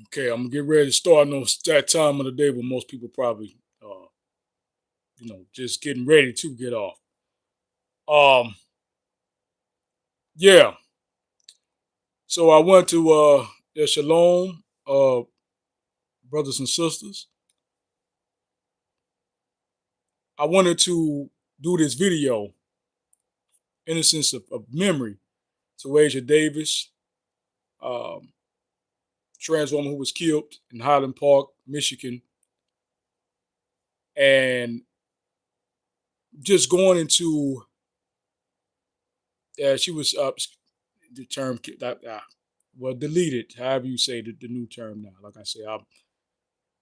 Okay, I'm gonna get ready to start. I know it's that time of the day when most people probably, just getting ready to get off. Um, yeah. So I went to Shalom, brothers and sisters. I wanted to do this video in a sense of memory to Asia Davis, um, trans woman who was killed in Highland Park, Michigan, and just going into she was the term well deleted, however you say the new term now. Like I say,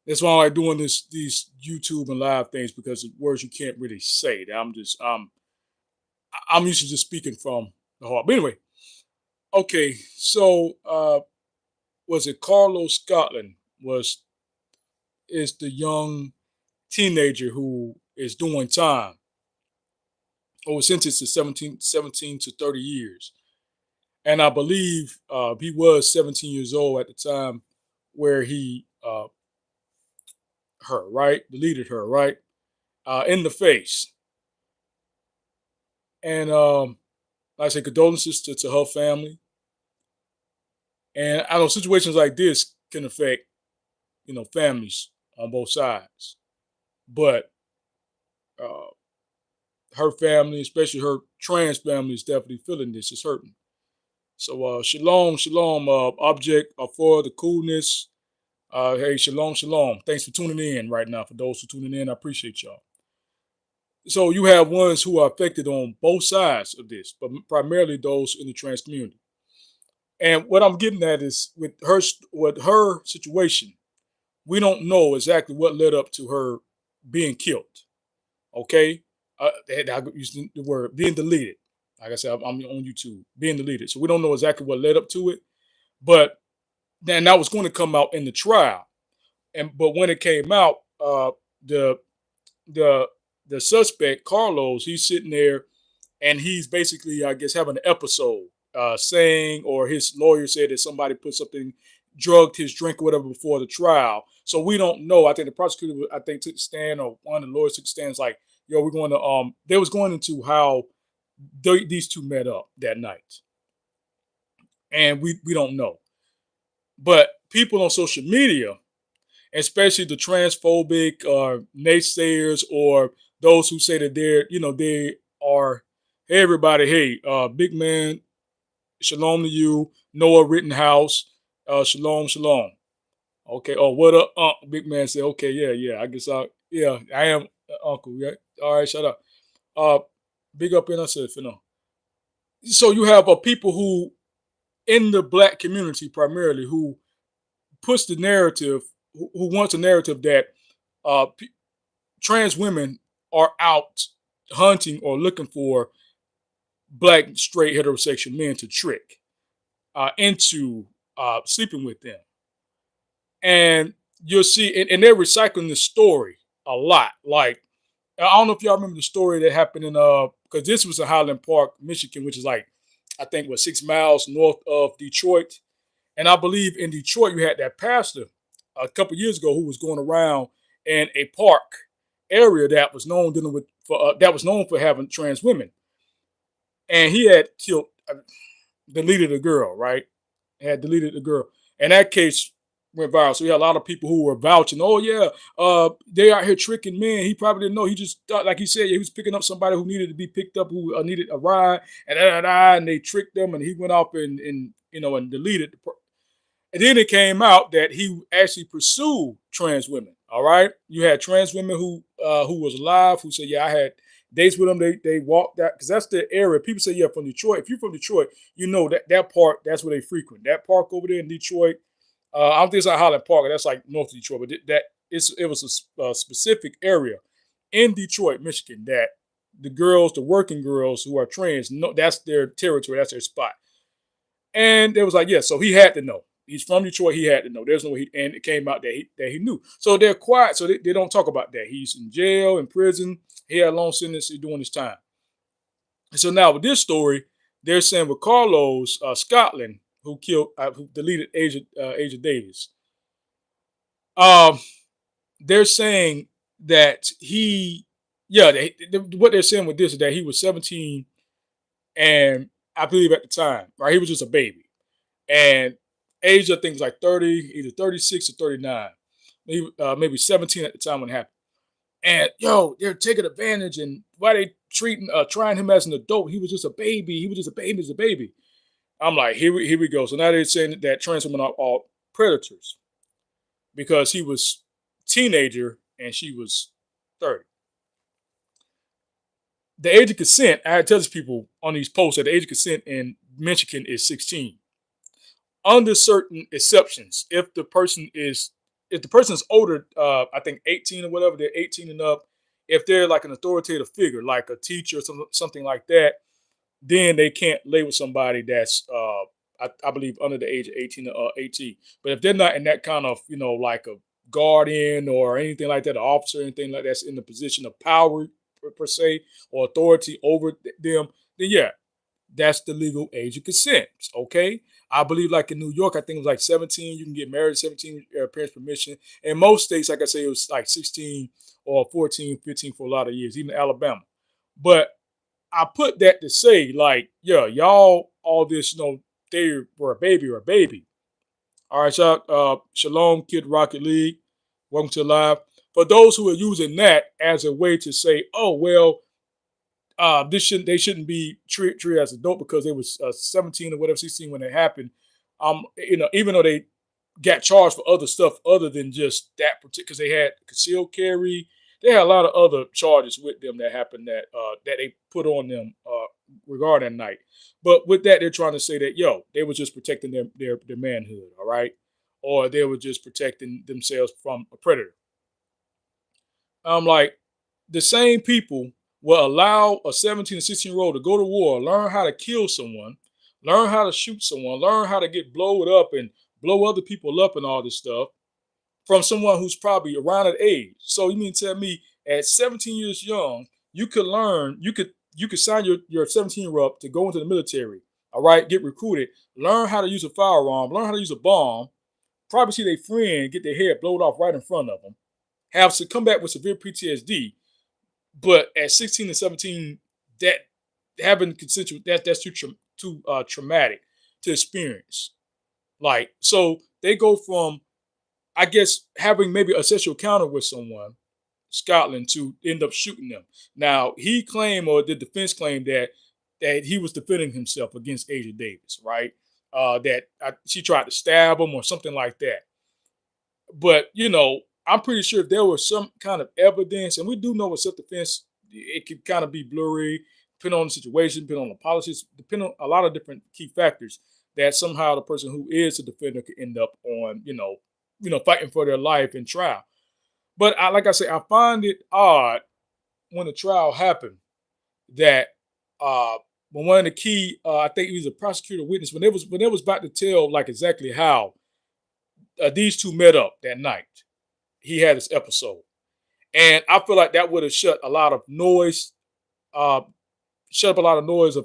that's why I like doing these YouTube and live things because the words you can't really say. I'm used to just speaking from the heart. But anyway, okay, so was it Carlos Scotland was is the young teenager who is doing time or was sentenced to 17 to 30 years. And I believe he was 17 years old at the time where he her, right? Deleted her, right? In the face. And like I say condolences to her family. And I know situations like this can affect, families on both sides. But uh, her family, especially her trans family, is definitely feeling this. It's hurting. So shalom, shalom, object for the coolness. Hey, shalom, shalom. Thanks for tuning in right now. For those who tuning in, I appreciate y'all. So you have ones who are affected on both sides of this, but primarily those in the trans community. And what I'm getting at is with her situation, we don't know exactly what led up to her being killed. Okay, I used the word being deleted. Like I said, I'm on YouTube being deleted, so we don't know exactly what led up to it. But then that was going to come out in the trial, but when it came out, the the the suspect Carlos, he's sitting there and he's basically, I guess, having an episode, saying, or his lawyer said that somebody put something, drugged his drink or whatever before the trial. So we don't know. I think the prosecutor, I think, took the stand, or one of the lawyers took the stand. It's like, yo, we're going to they was going into how these two met up that night, and we don't know. But people on social media, especially the transphobic naysayers or those who say that they are, hey everybody, hey, big man, shalom to you, Noah Rittenhouse, shalom, shalom. Okay, oh what up, big man said, okay, yeah, I guess I am uncle, yeah, all right, shut up. Uh, big up in us, So you have people who in the black community primarily who puts the narrative, who wants a narrative that uh, trans women are out hunting or looking for black straight heterosexual men to trick into sleeping with them. And you'll see, and they're recycling the story a lot. Like, I don't know if y'all remember the story that happened in because this was in Highland Park, Michigan, which is like, I think, 6 miles north of Detroit. And I believe in Detroit you had that pastor a couple years ago who was going around in a park area that was known that was known for having trans women, and he had killed, deleted a girl, right? Had deleted the girl, and that case went viral. So we had a lot of people who were vouching. Oh yeah, they out here tricking men. He probably didn't know. He just thought, like he said, he was picking up somebody who needed to be picked up, who needed a ride, and they tricked them, and he went off and deleted. And then it came out that he actually pursued trans women. All right, you had trans women who was alive who said, yeah, I had dates with them. They walked that because that's the area. People say, yeah, from Detroit. If you're from Detroit, you know that park. That's where they frequent. That park over there in Detroit. I don't think it's like Highland Park. That's like north of Detroit, but it was a specific area in Detroit, Michigan, that the working girls who are trans, no, that's their territory. That's their spot. And it was like, yeah, so he had to know. He's from Detroit. He had to know. There's no way. And it came out that he knew. So they're quiet. So they don't talk about that. He's in jail, in prison. He had a long sentence. He's doing his time. And so now with this story, they're saying with Carlos Scotland, who deleted Asia Davis. Um, they're saying that what they're saying with this is that he was 17, and I believe at the time, right, he was just a baby, and age I think was like 30, either 36 or 39, maybe 17 at the time when it happened. And they're taking advantage, and why they trying him as an adult? He was just a baby. He was just a baby. As a baby. I'm like, here we go. So now they're saying that trans women are all predators because he was a teenager and she was 30. The age of consent, I tell these people on these posts that the age of consent in Michigan is 16. Under certain exceptions, if the person is older, I think 18 or whatever, they're 18 and up. If they're like an authoritative figure, like a teacher or something like that, then they can't label somebody that's I believe under the age of 18 or 18. But if they're not in that kind of, like a guardian or anything like that, an officer, anything like that's in the position of power per se or authority over them, then yeah, that's the legal age of consent. Okay. I believe like in New York, I think it was like 17, you can get married at 17, parents permission. In most states, like I say, it was like 16 or 14, 15 for a lot of years, even Alabama. But I put that to say, like, yeah, y'all, all this, they were a baby or a baby. All right, Shalom, Kid Rocket League. Welcome to live. For those who are using that as a way to say, oh, well, they shouldn't be treated as adult because they was 17 or whatever, 16 when it happened. Even though they got charged for other stuff other than just that particular, because they had concealed carry, they had a lot of other charges with them that happened that they put on them regarding that night. But with that, they're trying to say that they were just protecting their manhood, all right, or they were just protecting themselves from a predator. I'm like, the same people will allow a 17 or 16-year-old to go to war, learn how to kill someone, learn how to shoot someone, learn how to get blowed up and blow other people up and all this stuff from someone who's probably around that age. So you mean to tell me at 17 years young, you could sign your 17-year-old up to go into the military, all right, get recruited, learn how to use a firearm, learn how to use a bomb, probably see their friend get their head blown off right in front of them, have to come back with severe PTSD. But at 16 and 17, that having consensual, that's too traumatic to experience. Like, so they go from, I guess, having maybe a sexual encounter with someone, Scotland, to end up shooting them. Now he claimed, or the defense claimed, that he was defending himself against Asia Davis, right? She tried to stab him or something like that. But I'm pretty sure if there was some kind of evidence, and we do know with self-defense, it could kind of be blurry, depending on the situation, depending on the policies, depending on a lot of different key factors, that somehow the person who is a defender could end up on, fighting for their life in trial. But like I say, I find it odd when the trial happened that when one of the key, I think he was a prosecutor witness, when they was about to tell like exactly how these two met up that night, he had this episode. And I feel like that would have shut up a lot of noise of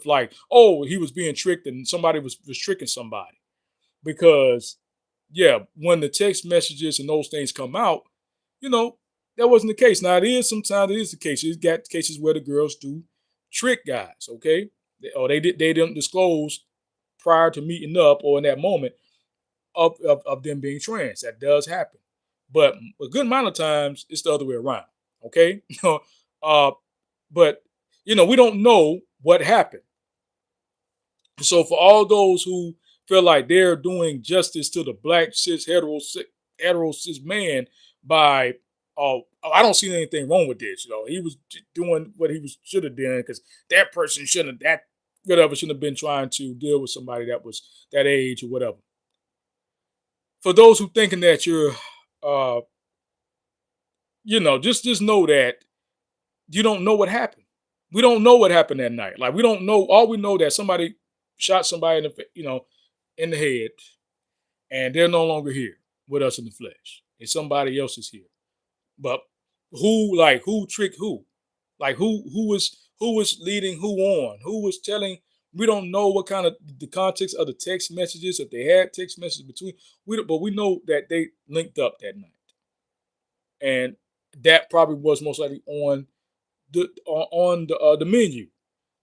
like, oh, he was being tricked and somebody was tricking somebody. Because, yeah, when the text messages and those things come out, that wasn't the case. Now, sometimes it is the case. You've got cases where the girls do trick guys, okay? They didn't disclose prior to meeting up or in that moment of them being trans. That does happen. But a good amount of times, it's the other way around. Okay, but we don't know what happened. So for all those who feel like they're doing justice to the black cis hetero cis man by, I don't see anything wrong with this. He was doing what he should have done, because that person shouldn't have been trying to deal with somebody that was that age or whatever. For those who thinking that you're just know that you don't know what happened. We don't know what happened that night. Like, we don't know. All we know that somebody shot somebody in the head, and they're no longer here with us in the flesh, and somebody else is here. But who tricked who? Like, who was leading who on? Who was telling? We don't know what kind of the context of the text messages, if they had text messages between. But we know that they linked up that night. and that probably was most likely on the menu.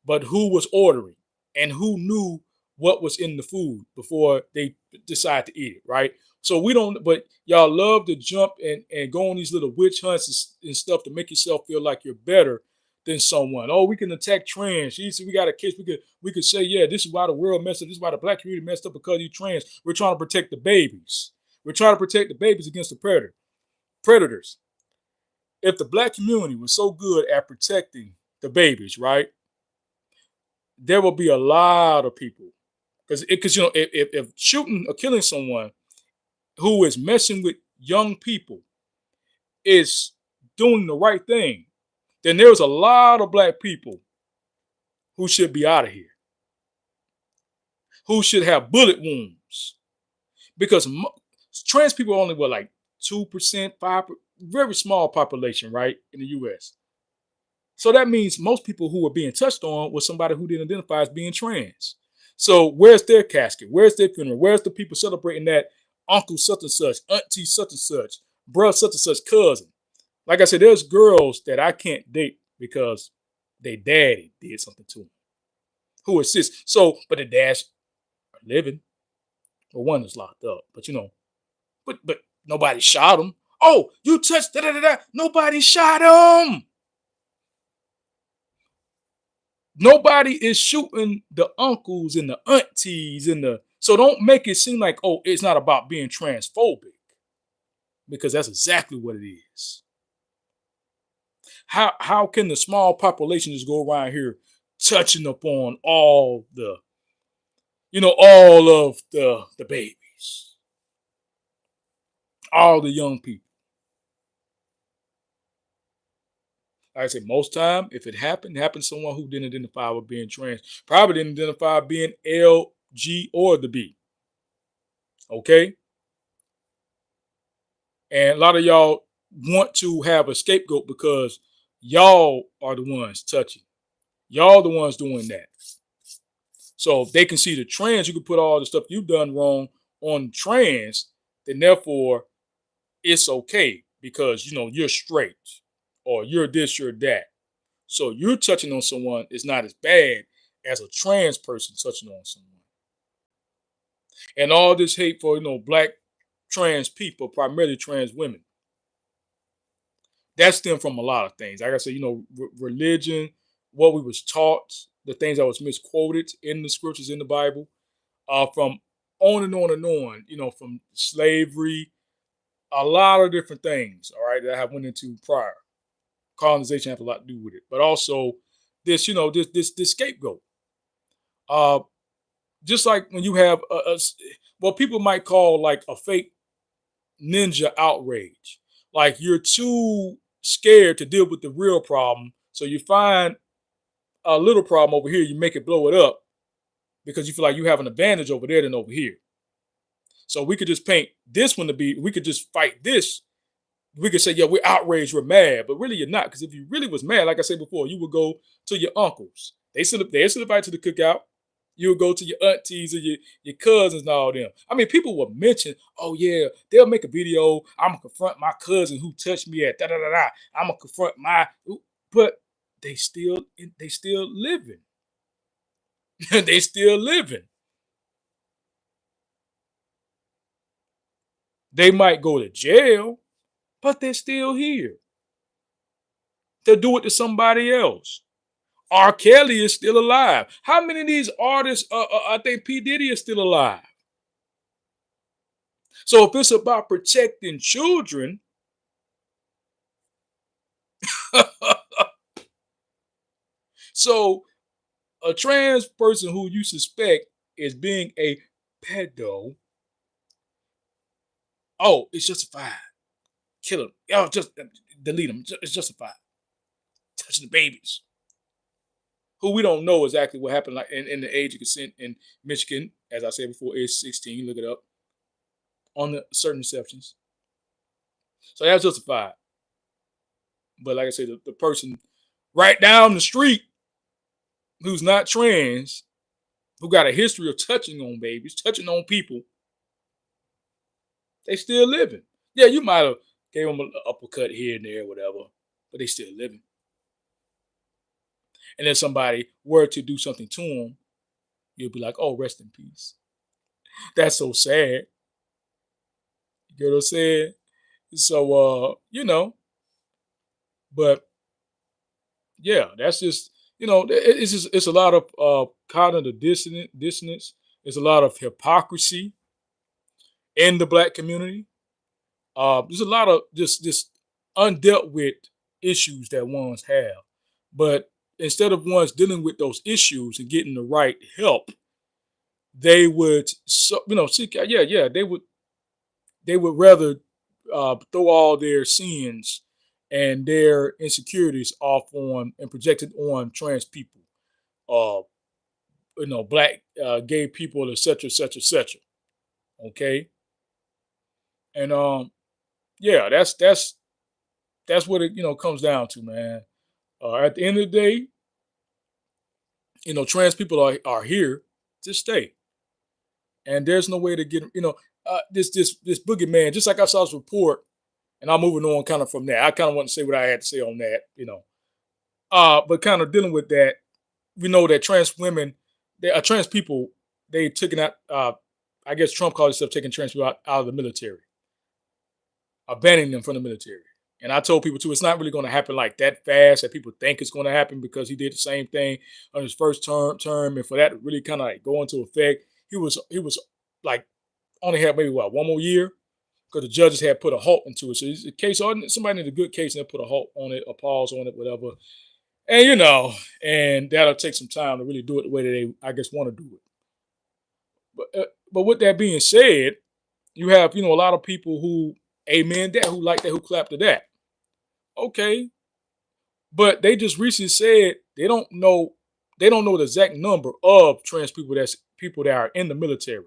But who was ordering and who knew what was in the food before they decide to eat it, right? So we don't, but y'all love to jump and go on these little witch hunts and stuff to make yourself feel like you're better than someone. Oh, we can attack trans. We got a case. We could say, yeah, this is why the world messed up. This is why the black community messed up because you trans. We're trying to protect the babies. We're trying to protect the babies against the predators. If the black community was so good at protecting the babies, right, there will be a lot of people because if shooting or killing someone who is messing with young people is doing the right thing, then there's a lot of black people who should be out of here, who should have bullet wounds, because trans people are only like 2%, 5%, very small population, right, in the U.S. So that means most people who were being touched on was somebody who didn't identify as being trans. So where's their casket? Where's their funeral? Where's the people celebrating that uncle such and such, auntie such and such, bruh such and such, cousin? Like I said, there's girls that I can't date because their daddy did something to them. Who assists? So, but the dads are living. Well, one is locked up, but but nobody shot him. Oh, you touched da da da da. Nobody shot him. Nobody is shooting the uncles and the aunties so don't make it seem like, oh, it's not about being transphobic, because that's exactly what it is. How can the small population just go around here touching upon all all of the babies, all the young people? Like I say, most time, if it happened to someone who didn't identify with being trans, probably didn't identify being L, G, or the B. Okay? And a lot of y'all want to have a scapegoat because y'all are the ones touching. Y'all the ones doing that. So if they can see the trans, you can put all the stuff you've done wrong on trans, then therefore it's okay because you're straight or you're this, you're that. So you're touching on someone is not as bad as a trans person touching on someone. And all this hate for black trans people, primarily trans women, that stemmed from a lot of things. Like I said, religion, what we was taught, the things that was misquoted in the scriptures in the Bible, from on and on and on, from slavery, a lot of different things, all right, that I have went into prior. Colonization has a lot to do with it. But also this, this scapegoat. Just like when you have what people might call like a fake ninja outrage. Like you're too scared to deal with the real problem. So you find a little problem over here, you make it blow it up because you feel like you have an advantage over there than over here. So we could just paint this one we could just fight this. We could say, yeah, we're outraged, we're mad, but really you're not. Because if you really was mad, like I said before, you would go to your uncles. They still invite to the cookout. You would go to your aunties or your cousins and all them. I mean, people will mention, oh yeah, they'll make a video. I'm gonna confront my cousin who touched me at da da da da. I'm gonna confront but they still living. They still living. They might go to jail, but they're still here. They'll do it to somebody else. R. Kelly is still alive. How many of these artists, I think P. Diddy is still alive? So if it's about protecting children, so a trans person who you suspect is being a pedo, oh, it's justified. Kill him. Oh, just delete him. It's justified. Touching the babies. Who we don't know exactly what happened like in the age of consent in Michigan, as I said before, age 16. Look it up on the certain exceptions. So that's justified. But like I said, the person right down the street who's not trans, who got a history of touching on babies, touching on people, they still living. Yeah, you might have gave them an uppercut here and there, whatever, but they still living. And then somebody were to do something to them, you'll be like, oh, rest in peace. That's so sad. You get what I'm saying? So, but yeah, that's just, it's just, it's a lot of cognitive dissonance. There's a lot of hypocrisy in the Black community. There's a lot of just undealt with issues that ones have, but instead of ones dealing with those issues and getting the right help, they would seek out. Yeah, they would rather throw all their sins and their insecurities off on and project it on trans people, uh, Black, gay people, etc., etc., etc. Okay, and yeah, that's what it comes down to, man. At the end of the day, trans people are here to stay, and there's no way to get this boogeyman. Just like I saw this report, and I'm moving on kind of from that. I kind of want to say what I had to say on that. But kind of dealing with that, we know that trans women, they are trans people. They taken out. I guess Trump called himself taking trans people out of the military, banning them from the military. And I told people too, it's not really going to happen like that fast that people think it's going to happen, because he did the same thing on his first term, and for that to really kind of like go into effect, he was like only had maybe one more year, because the judges had put a halt into it. So it's a case, somebody need a good case and they put a halt on it, a pause on it, whatever. And and that'll take some time to really do it the way that they, I guess, want to do it. But with that being said, you have a lot of people who amen that, who like that, who clap to that. Okay, but they just recently said they don't know the exact number of trans people that are in the military,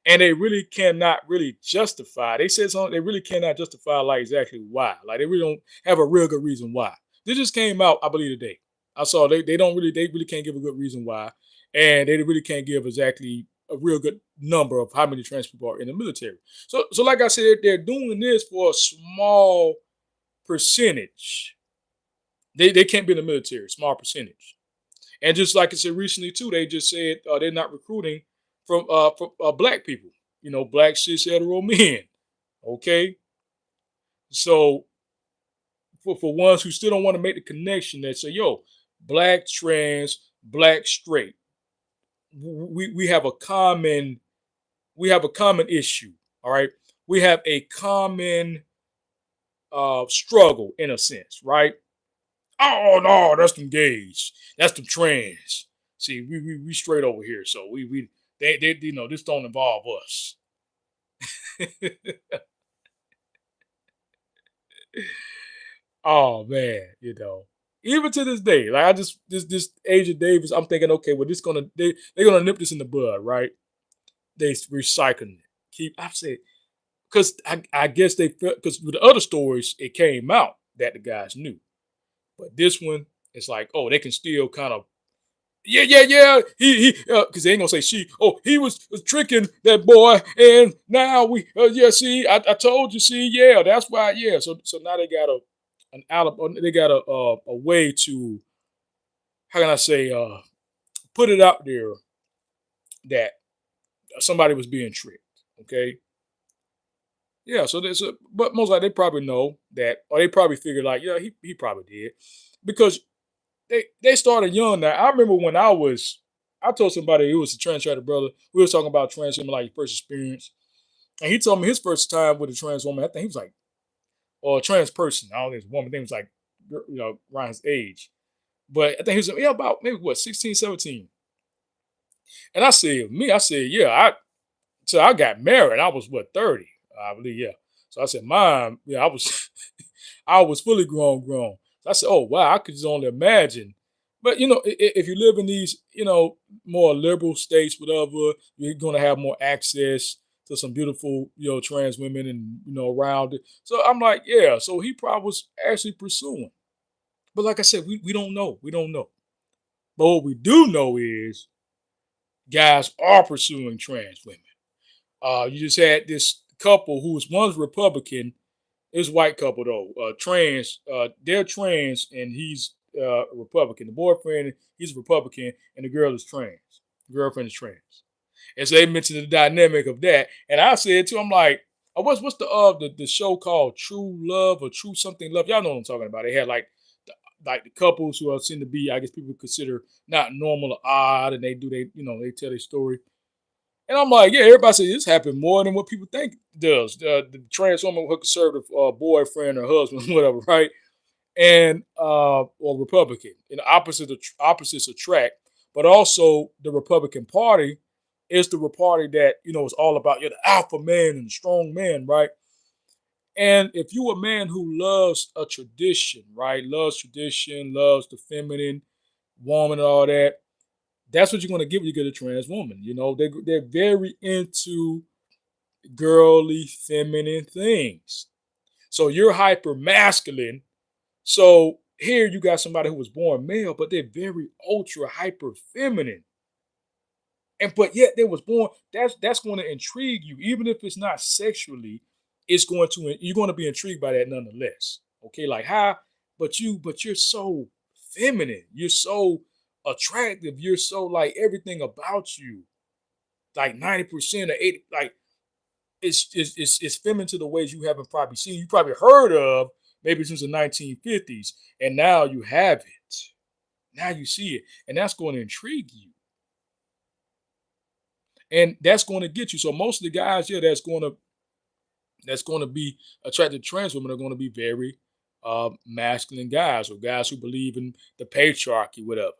and they really cannot really justify. They said something, they really cannot justify like exactly why. Like, they really don't have a real good reason why. This just came out, I believe, today. I saw they really can't give a good reason why, and they really can't give exactly a real good number of how many trans people are in the military. So like I said, they're doing this for a small percentage. They can't be in the military, small percentage. And just like I said recently too, they just said they're not recruiting from Black people, Black cis hetero men. Okay, so for ones who still don't want to make the connection, that say, yo, Black trans, Black straight, we have a common issue. All right, we have a common struggle in a sense, right? Oh no, that's them gays, that's them trans. See, we straight over here, so they this don't involve us. Oh man, even to this day, like I just this age of Davis, I'm thinking, okay, well, they're gonna nip this in the bud, right? They recycling it. I've said, because I guess they felt, because with the other stories, it came out that the guys knew. But this one, it's like, oh, they can still kind of, yeah. He, because they ain't gonna say she. Oh, he was tricking that boy, and now see, I told you, see, yeah, that's why, yeah. So now they got an alibi. They got a way to, how can I say, put it out there that somebody was being tricked. Okay. Yeah, so but most likely they probably know that, or they probably figured like, yeah, he probably did, because they started young. Now I remember when I told somebody, it was a transgender brother. We were talking about trans women, like first experience, and he told me his first time with a trans woman. I think he was like, or a trans person. I don't think it's a woman. I think it was like, around his age, but I think he was about maybe what 16, 17. And I said, yeah, so I got married. I was what 30, I believe, yeah. So I said, mine, yeah, I was I was fully grown. So I said, oh wow, I could just only imagine. But if you live in these, more liberal states, whatever, you're gonna have more access to some beautiful, trans women, and around it. So I'm like, yeah. So he probably was actually pursuing. But like I said, we don't know. We don't know. But what we do know is guys are pursuing trans women. You just had this couple who was one's Republican, It's a white couple though. Trans. They're trans, and he's a Republican. The boyfriend, he's a Republican, and the girl is trans. The girlfriend is trans. And so they mentioned the dynamic of that. And I said to him, like, what's the show called True Love or True Something Love? Y'all know what I'm talking about. They had like the couples who are seen to be, I guess people consider not normal or odd, and they tell their story. And I'm like, yeah, everybody says this happened more than what people think it does. The trans woman with her conservative boyfriend or husband, whatever, right? And or Republican. And opposites attract. But also the Republican Party is the party that is all about you're the alpha man and the strong man, right? And if you a man who loves a tradition, right? Loves tradition, loves the feminine woman and all that, that's what you're going to get when you get a trans woman. They're very into girly, feminine things. So you're hyper masculine. So here you got somebody who was born male, but they're very ultra hyper feminine. But yet they was born. That's going to intrigue you, even if it's not sexually. You're going to be intrigued by that nonetheless. Okay, like how, but you're so feminine. You're so attractive. You're so like everything about you, like 90% or 80, like it's feminine to the ways you haven't probably seen. You probably heard of maybe since the 1950s, and now you have it. Now you see it, and that's going to intrigue you. And that's going to get you. So most of the guys here that's going to be attracted to trans women are going to be very masculine guys, or guys who believe in the patriarchy, whatever.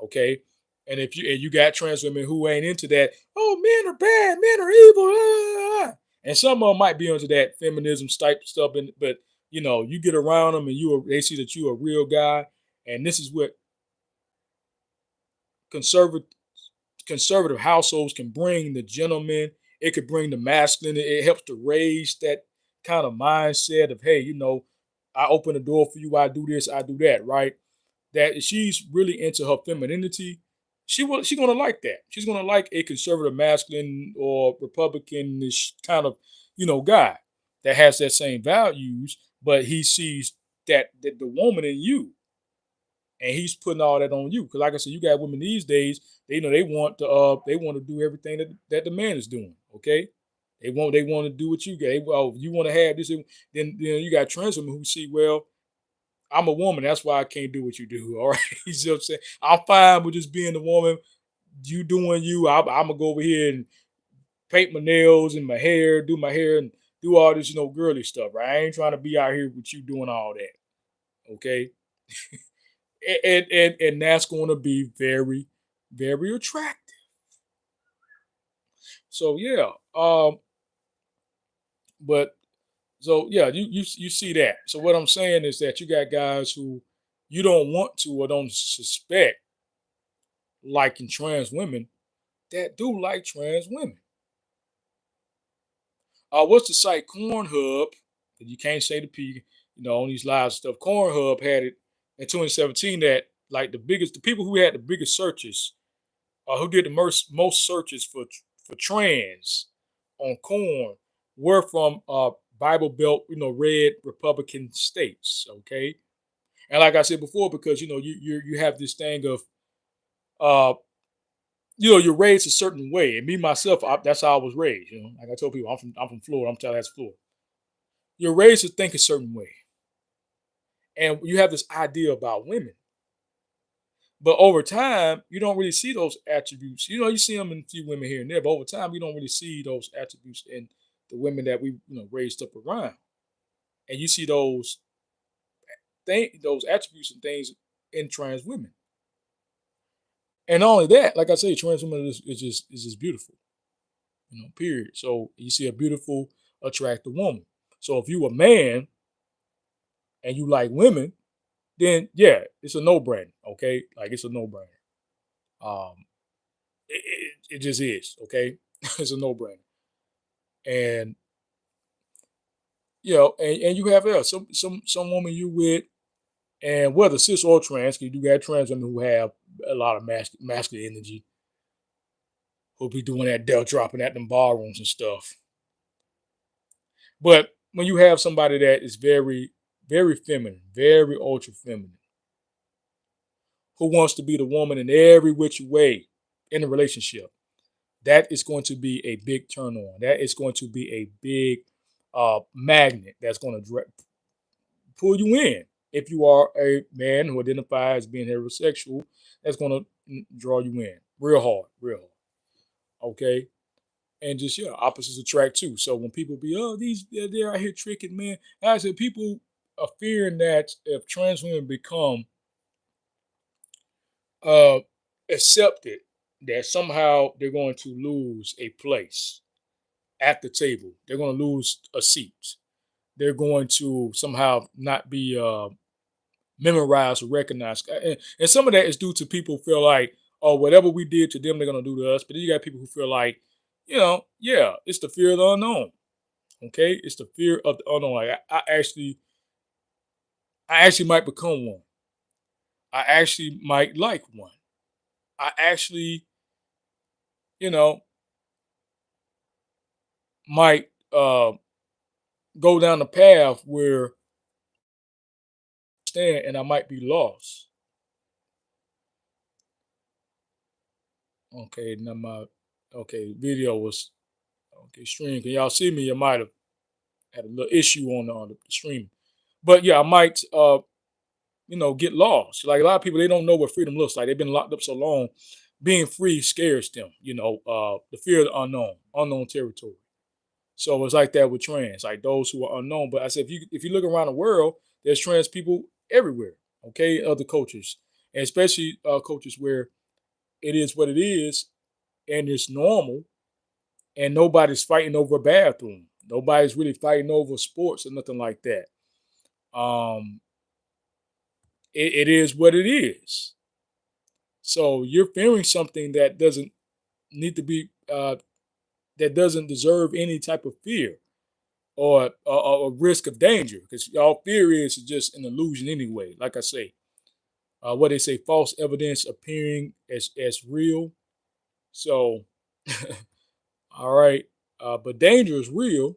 Okay, and if you got trans women who ain't into that, oh, men are bad, men are evil, and some of them might be into that feminism type stuff, but you get around them and they see that you're a real guy, and this is what conservative conservative households can bring the gentleman. It could bring the masculine. It helps to raise that kind of mindset of, hey, I open the door for you. I do this. I do that. Right. That if she's really into her femininity, she's gonna like that. She's gonna like a conservative, masculine, or Republicanish kind of guy that has that same values, but he sees that the woman in you, and he's putting all that on you. Because like I said, you got women these days. They want to do everything that the man is doing. Okay, they want to do what you get. You want to have this, then you got trans women who see, well, I'm a woman, that's why I can't do what you do. All right, you see what I'm saying? I'm fine with just being a woman. You doing you. I'm gonna go over here and paint my nails and my hair, do my hair, and do all this girly stuff. Right? I ain't trying to be out here with you doing all that. Okay. And that's going to be very, very attractive. So yeah, but so yeah, you see that. So what I'm saying is that you got guys who you don't want to or don't suspect liking trans women that do like trans women. What's the site Cornhub? You can't say the P, on these live stuff. Cornhub had it in 2017 that like the people who had the biggest searches, who did the most searches for trans on corn, were from Bible Belt, red Republican states. Okay, and like I said before, because you have this thing of you're raised a certain way, and me myself, that's how I was raised. Like I told people, I'm from Florida. I'm Tallahassee, Florida. You're raised to think a certain way, and you have this idea about women. But over time, you don't really see those attributes. You see them in a few women here and there, but over time, you don't really see those attributes in the women that we raised up around. And you see those attributes and things in trans women. And not only that, like I say, trans women is just beautiful. Period. So you see a beautiful, attractive woman. So if you a man and you like women, then yeah, it's a no-brainer. Okay, like it's a no-brainer. Um, it just is. Okay, it's a no-brainer. And and you have some woman you with, and whether cis or trans, because you got trans women who have a lot of masculine energy, who'll be doing that, they'll dropping at them ballrooms and stuff. But when you have somebody that is very, very feminine, very ultra feminine, who wants to be the woman in every which way in a relationship, that is going to be a big turn on. That is going to be a big magnet that's going to pull you in. If you are a man who identifies as being heterosexual, that's going to draw you in real hard, real hard. Okay. And just, yeah, opposites attract too. So when people be, oh, they're out here tricking, man. I said, people are fearing that if trans women become uh, accepted, that somehow they're going to lose a place at the table. They're going to lose a seat. They're going to somehow not be memorized or recognized. And some of that is due to people feel like, oh, whatever we did to them, they're going to do to us. But then you got people who feel like, yeah, it's the fear of the unknown. Okay, it's the fear of the unknown. Like I actually might become one. I actually might like one. I actually, you know, might go down the path where I stand and I might be lost. Okay, now my video was stream. Can y'all see me? You might have had a little issue on the stream, but yeah, I might get lost. Like a lot of people, they don't know what freedom looks like. They've been locked up so long. Being free scares them. The fear of the unknown, unknown territory. So it's like that with trans, like those who are unknown. But I said, if you look around the world, there's trans people everywhere. Okay, other cultures, and especially cultures where it is what it is, and it's normal, and nobody's fighting over a bathroom. Nobody's really fighting over sports or nothing like that. Um, it is what it is. So you're fearing something that doesn't need to be, that doesn't deserve any type of fear or risk of danger, because all fear is just an illusion anyway. Like I say, what they say, false evidence appearing as real. So, all right, but danger is real,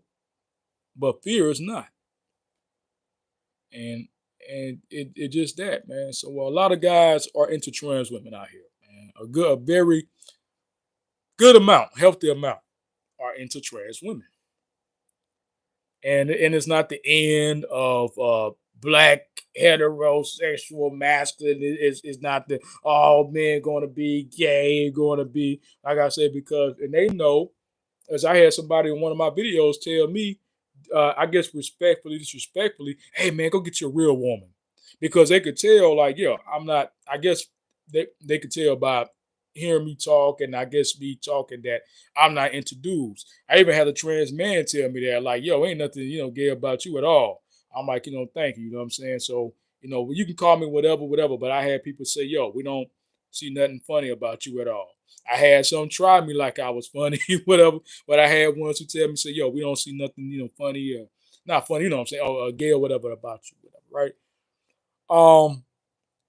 but fear is not, and it just that, man. So a lot of guys are into trans women out here, man. A very good amount, healthy amount, are into trans women. And it's not the end of black heterosexual masculine. It's not the all men going to be gay, going to be, like I said, because, and they know, as I had somebody in one of my videos tell me, I guess respectfully, disrespectfully, hey man, go get you a real woman, because they could tell, like, yeah, I'm not. I guess they could tell by hearing me talk, and I guess me talking, that I'm not into dudes. I even had a trans man tell me that, like, yo, ain't nothing gay about you at all. I'm like, thank you. You know what I'm saying? So you can call me whatever, whatever. But I had people say, yo, we don't see nothing funny about you at all. I had some try me like I was funny, whatever. But I had ones who tell me, say, yo, we don't see nothing, funny or not funny, you know what I'm saying, or gay or whatever about you, whatever, right?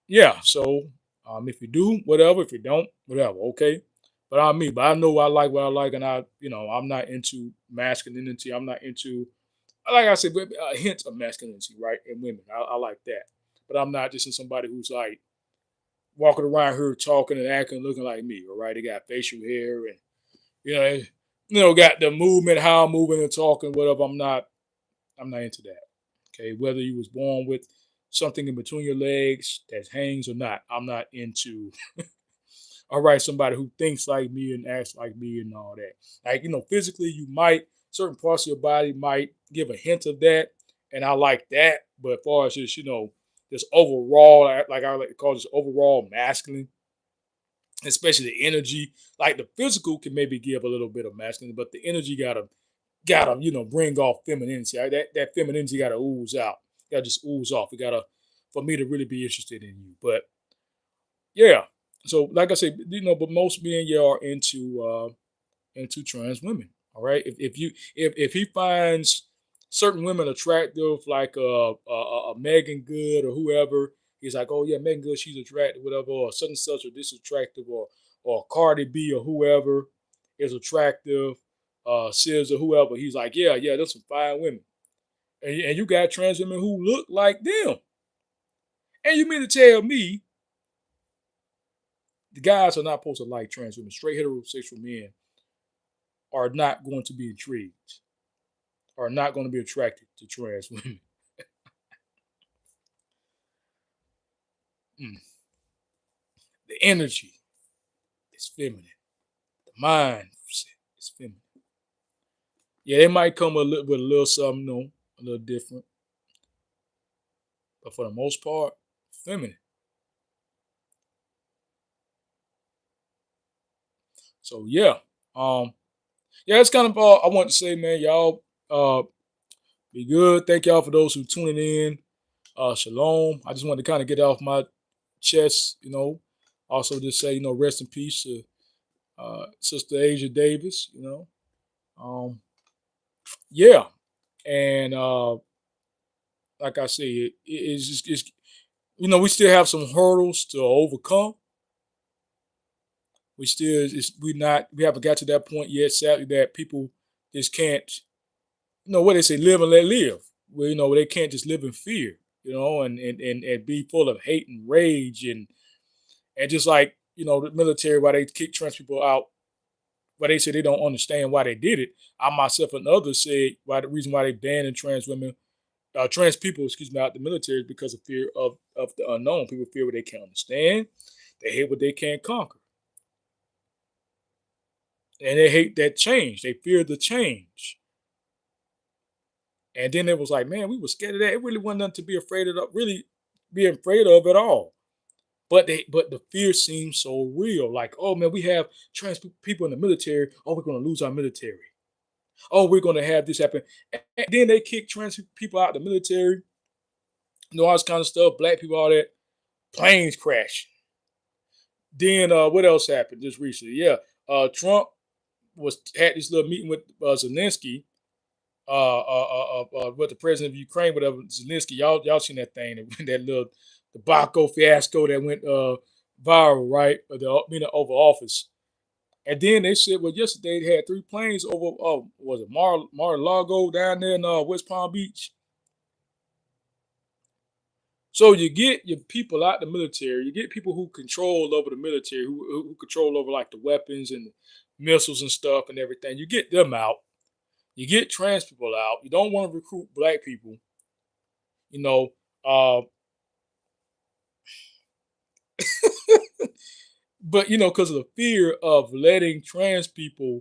Yeah, so if you do, whatever. If you don't, whatever, okay? But I'm me. But I know I like what I like, and I'm not into masculinity. I'm not into, like I said, a hint of masculinity, right, in women. I like that. But I'm not just in somebody who's like walking around here talking and acting, looking like me, all right? They got facial hair and you know, got the movement, how I'm moving and talking, whatever. I'm not into that. Okay, whether you was born with something in between your legs that hangs or not, I'm not into. All right, somebody who thinks like me and acts like me and all that. Like physically, you might, certain parts of your body might give a hint of that, and I like that. But as far as just this overall, like I like to call this overall masculine, especially the energy, like the physical can maybe give a little bit of masculine, but the energy gotta bring off femininity. Right? That femininity gotta ooze out. Gotta just ooze off. It gotta, for me to really be interested in you. But yeah, so like I said, but most men, yeah, are into trans women. All right, if he finds certain women attractive, like a Megan Good or whoever, he's like, oh yeah, Megan Good, she's attractive, whatever, or such and such, or this attractive, or Cardi B or whoever is attractive, SZA or whoever. He's like, yeah, there's some fine women. And you got trans women who look like them. And you mean to tell me the guys are not supposed to like trans women? Straight heterosexual men are not going to be intrigued, are not going to be attracted to trans women. Mm. The energy is feminine. The mind is feminine. Yeah, they might come with a little something, a little different, but for the most part, feminine. So yeah, yeah, it's kind of all I want to say, man. Y'all, be good. Thank y'all for those who tuning in. Shalom. I just wanted to kind of get off my chest. Also, just say, rest in peace to Sister Asia Davis. Yeah, and like I say, it's just we still have some hurdles to overcome. We haven't got to that point yet, sadly, that people just can't, what they say, live and let live. Where they can't just live in fear, and be full of hate and rage and just like the military, why they kick trans people out, why they say they don't understand why they did it. I myself and others said why the reason why they banning trans women, trans people, excuse me, out the military is because of fear of the unknown. People fear what they can't understand. They hate what they can't conquer. And they hate that change. They fear the change. And then it was like, man, we were scared of that. It really wasn't nothing to be afraid of, really be afraid of at all. But the fear seems so real. Like, oh man, we have trans people in the military. Oh, we're gonna lose our military. Oh, we're gonna have this happen. And then they kick trans people out of the military. All this kind of stuff. Black people, all that. Planes crash. Then what else happened just recently? Yeah, Trump had this little meeting with Zelensky, with the president of Ukraine, whatever, Zelensky. Y'all seen that thing, that little debacle fiasco that went viral, right? Over office. And then they said, well, yesterday they had 3 planes over, was it Mar-a-Lago down there in West Palm Beach? So you get your people out the military, you get people who control over the military, who control over like the weapons and the missiles and stuff and everything. You get them out. You get trans people out. You don't want to recruit black people. Uh, but because of the fear of letting trans people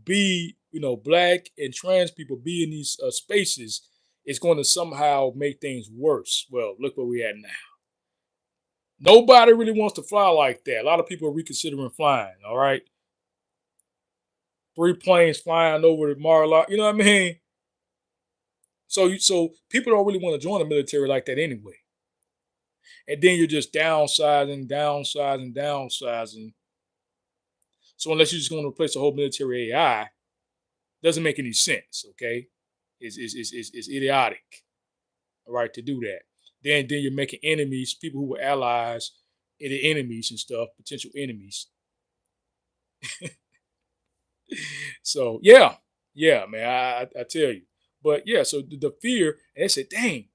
be, black and trans people be in these spaces, it's going to somehow make things worse. Well, look where we at now. Nobody really wants to fly like that. A lot of people are reconsidering flying. All right, 3 planes flying over the Mar-a-Lago. You know what I mean? So people don't really want to join the military like that anyway. And then you're just downsizing, downsizing, downsizing. So unless you're just going to replace the whole military AI, doesn't make any sense. Okay, it's idiotic. All right, to do that. Then you're making enemies, people who were allies, into enemies and stuff, potential enemies. So yeah, man, I tell you. But yeah, so the fear, and they said, dang,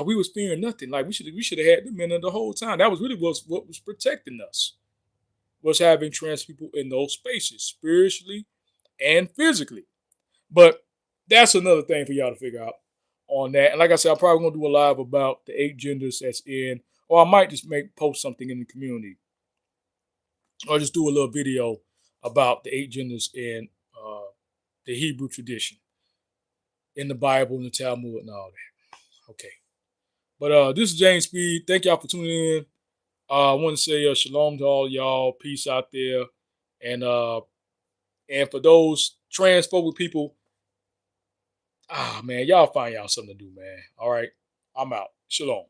we was fearing nothing. Like we should have had them in there the whole time. That was really what was protecting us. Was having trans people in those spaces, spiritually and physically. But that's another thing for y'all to figure out on that. And like I said, I'm probably gonna do a live about the 8 genders that's in, or I might just post something in the community, or just do a little video about the 8 genders in the Hebrew tradition, in the Bible and the Talmud and all that. Okay. But this is James Speed. Thank y'all for tuning in. I want to say shalom to all y'all. Peace out there. And for those transphobic people, man, y'all find y'all something to do, man. All right. I'm out. Shalom.